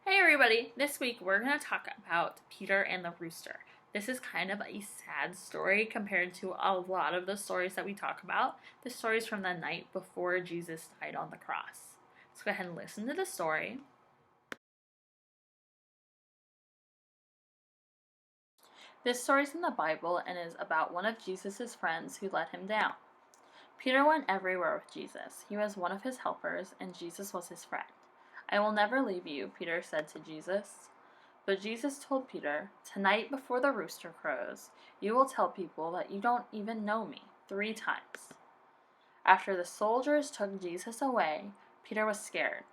Hey everybody! This week we're going to talk about Peter and the Rooster. This is kind of a sad story compared to a lot of the stories that we talk about. The stories from the night before Jesus died on the cross. Let's go ahead and listen to the story. This story is in the Bible and is about one of Jesus' friends who let him down. Peter went everywhere with Jesus. He was one of his helpers, and Jesus was his friend. "I will never leave you," Peter said to Jesus. But Jesus told Peter, "Tonight before the rooster crows, you will tell people that you don't even know me 3 times." After the soldiers took Jesus away, Peter was scared.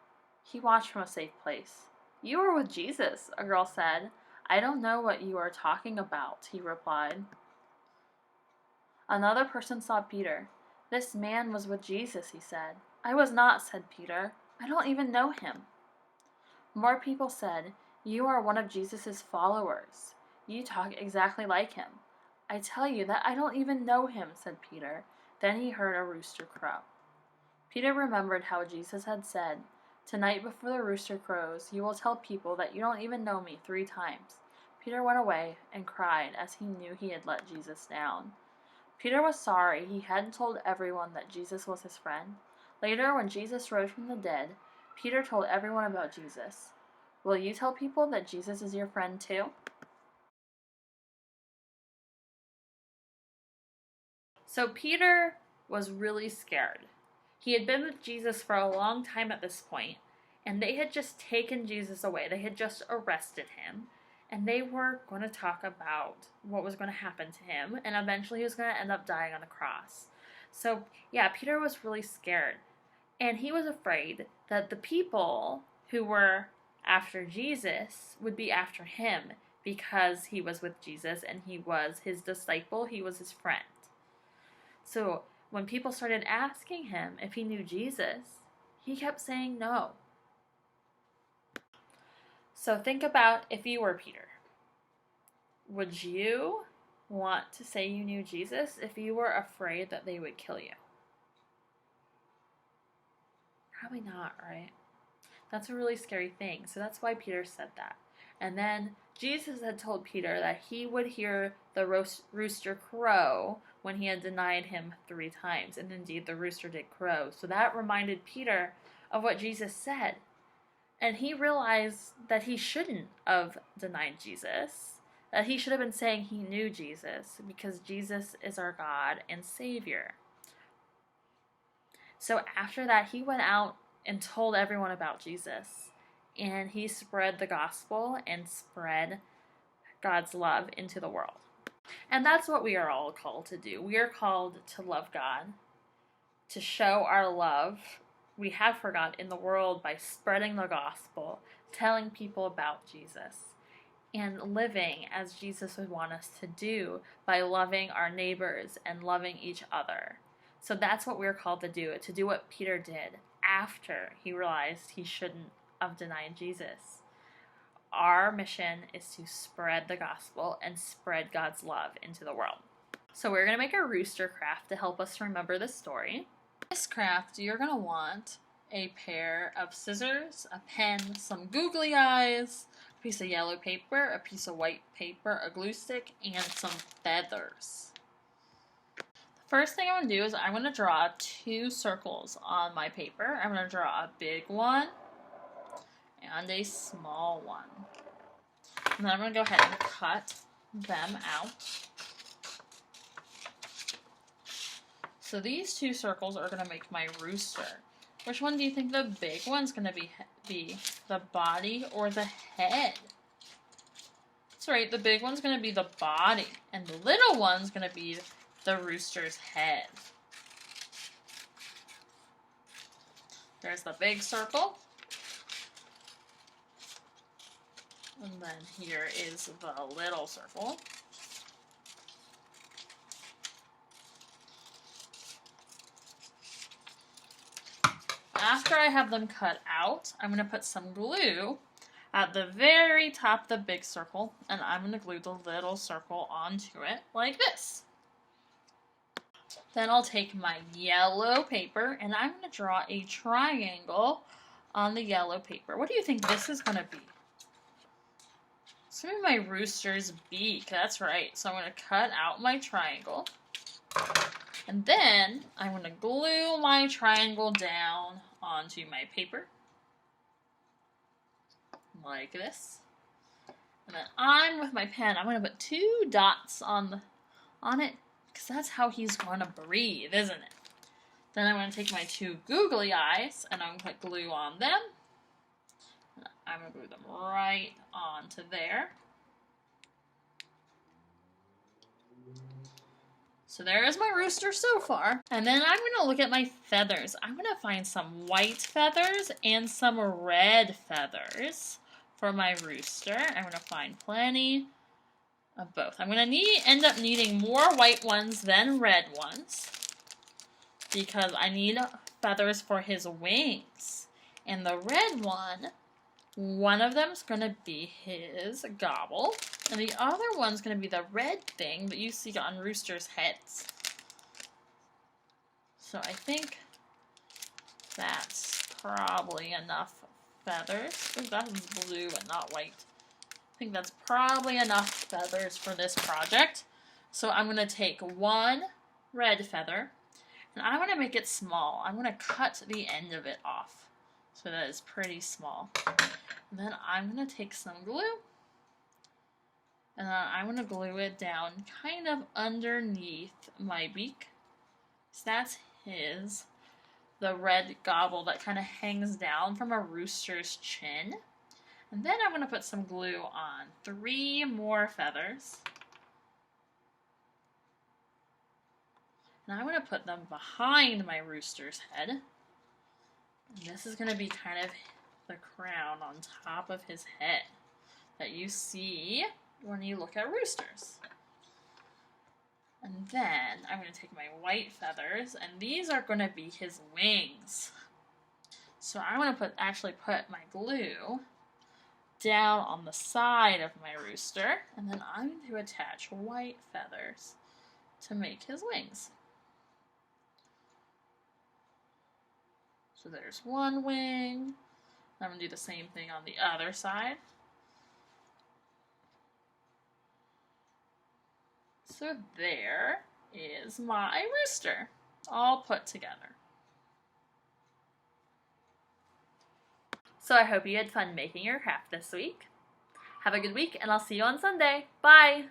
He watched from a safe place. "You were with Jesus," a girl said. "I don't know what you are talking about," he replied. Another person saw Peter. "This man was with Jesus," he said. "I was not," said Peter. "I don't even know him." More people said, "You are one of Jesus' followers. You talk exactly like him." "I tell you that I don't even know him," said Peter. Then he heard a rooster crow. Peter remembered how Jesus had said, "Tonight before the rooster crows, you will tell people that you don't even know me 3 times." Peter went away and cried as he knew he had let Jesus down. Peter was sorry he hadn't told everyone that Jesus was his friend. Later, when Jesus rose from the dead, Peter told everyone about Jesus. Will you tell people that Jesus is your friend too? So Peter was really scared. He had been with Jesus for a long time at this point, and they had just taken Jesus away. They had just arrested him, and they were going to talk about what was going to happen to him, and eventually he was going to end up dying on the cross. So, yeah, Peter was really scared, and he was afraid that the people who were after Jesus would be after him because he was with Jesus and he was his disciple, he was his friend. So when people started asking him if he knew Jesus, he kept saying no. So think about if you were Peter. Would you want to say you knew Jesus if you were afraid that they would kill you? Probably not, right? That's a really scary thing. So that's why Peter said that. And then Jesus had told Peter that he would hear the rooster crow when he had denied him 3 times. And indeed, the rooster did crow. So that reminded Peter of what Jesus said. And he realized that he shouldn't have denied Jesus, that he should have been saying he knew Jesus, because Jesus is our God and Savior. So after that, he went out and told everyone about Jesus. And he spread the gospel and spread God's love into the world. And that's what we are all called to do. We are called to love God, to show our love we have for God in the world by spreading the gospel, telling people about Jesus, and living as Jesus would want us to do by loving our neighbors and loving each other. So that's what we're called to do what Peter did after he realized he shouldn't have denied Jesus. Our mission is to spread the gospel and spread God's love into the world. So we're going to make a rooster craft to help us remember this story. This craft, you're going to want a pair of scissors, a pen, some googly eyes, a piece of yellow paper, a piece of white paper, a glue stick, and some feathers. First thing I'm going to do is I'm going to draw 2 circles on my paper. I'm going to draw a big one and a small one. And then I'm going to go ahead and cut them out. So these 2 circles are going to make my rooster. Which one do you think the big one's going to be? The body or the head? That's right, the big one's going to be the body. And the little one's going to be the rooster's head. There's the big circle. And then here is the little circle. After I have them cut out, I'm going to put some glue at the very top of the big circle, and I'm going to glue the little circle onto it like this. Then I'll take my yellow paper, and I'm going to draw a triangle on the yellow paper. What do you think this is going to be? It's going to be my rooster's beak. That's right. So I'm going to cut out my triangle. And then I'm going to glue my triangle down onto my paper. Like this. And then with my pen, I'm going to put 2 dots on it. Because that's how he's going to breathe, isn't it? Then I'm going to take my 2 googly eyes and I'm going to put glue on them. I'm going to glue them right onto there. So there is my rooster so far. And then I'm going to look at my feathers. I'm going to find some white feathers and some red feathers for my rooster. I'm going to find plenty of both. I'm going to end up needing more white ones than red ones because I need feathers for his wings. And the red one of them is going to be his gobble, and the other one's going to be the red thing that you see on roosters' heads. So I think that's probably enough feathers. Ooh, that is blue and not white. I think that's probably enough feathers for this project. So I'm going to take 1 red feather, and I'm going to make it small. I'm going to cut the end of it off so that it's pretty small. And then I'm going to take some glue, and then I'm going to glue it down kind of underneath my beak. So that's the red gobble that kind of hangs down from a rooster's chin. And then I'm going to put some glue on 3 more feathers. And I'm going to put them behind my rooster's head. And this is going to be kind of the crown on top of his head that you see when you look at roosters. And then I'm going to take my white feathers, and these are going to be his wings. So I'm going to actually put my glue down on the side of my rooster, and then I'm going to attach white feathers to make his wings. So there's 1 wing. I'm going to do the same thing on the other side. So there is my rooster, all put together. So I hope you had fun making your craft this week. Have a good week, and I'll see you on Sunday. Bye!